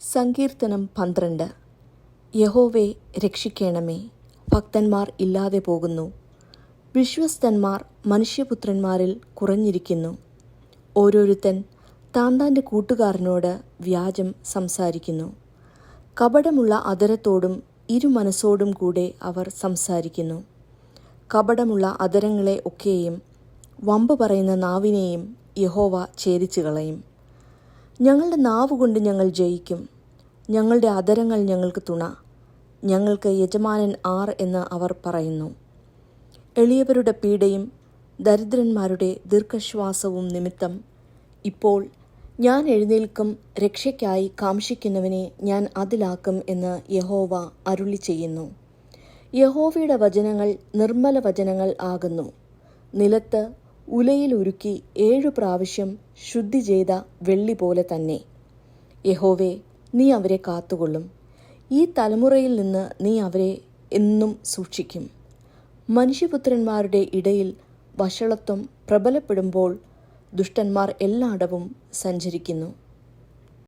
സങ്കീർത്തനം 12. യഹോവേ രക്ഷിക്കണമേ, ഭക്തന്മാർ ഇല്ലാതെ പോകുന്നു. വിശ്വസ്തന്മാർ മനുഷ്യപുത്രന്മാരിൽ കുറഞ്ഞിരിക്കുന്നു. ഓരോരുത്തൻ താന്താൻ്റെ കൂട്ടുകാരനോട് വ്യാജം സംസാരിക്കുന്നു. കപടമുള്ള അധരത്തോടും ഇരുമനസ്സോടും കൂടെ അവർ സംസാരിക്കുന്നു. കപടമുള്ള അധരങ്ങളെ ഒക്കെയും വമ്പ് പറയുന്ന നാവിനെയും യഹോവ ഛേദിച്ചു കളയും. ഞങ്ങളുടെ നാവുകൊണ്ട് ഞങ്ങൾ ജയിക്കും. ഞങ്ങളുടെ അധരങ്ങൾ ഞങ്ങൾക്ക് തുണ. ഞങ്ങൾക്ക് യജമാനൻ ആർ എന്ന് അവർ പറയുന്നു. എളിയവരുടെ പീഡയും ദരിദ്രന്മാരുടെ ദീർഘശ്വാസവും നിമിത്തം ഇപ്പോൾ ഞാൻ എഴുന്നേൽക്കും. രക്ഷയ്ക്കായി കാംക്ഷിക്കുന്നവനെ ഞാൻ അതിലാക്കും എന്ന് യഹോവ അരുളി ചെയ്യുന്നു. യഹോവയുടെ വചനങ്ങൾ നിർമ്മല വചനങ്ങൾ ആകുന്നു. നിലത്ത് ഉലയിൽ ഉരുക്കി 7 പ്രാവശ്യം ശുദ്ധി ചെയ്ത വെള്ളി പോലെ തന്നെ. യഹോവേ, നീ അവരെ കാത്തുകൊള്ളും. ഈ തലമുറയിൽ നിന്ന് നീ അവരെ എന്നും സൂക്ഷിക്കും. മനുഷ്യപുത്രന്മാരുടെ ഇടയിൽ വഷളത്വം പ്രബലപ്പെടുമ്പോൾ ദുഷ്ടന്മാർ എല്ലായിടവും സഞ്ചരിക്കുന്നു.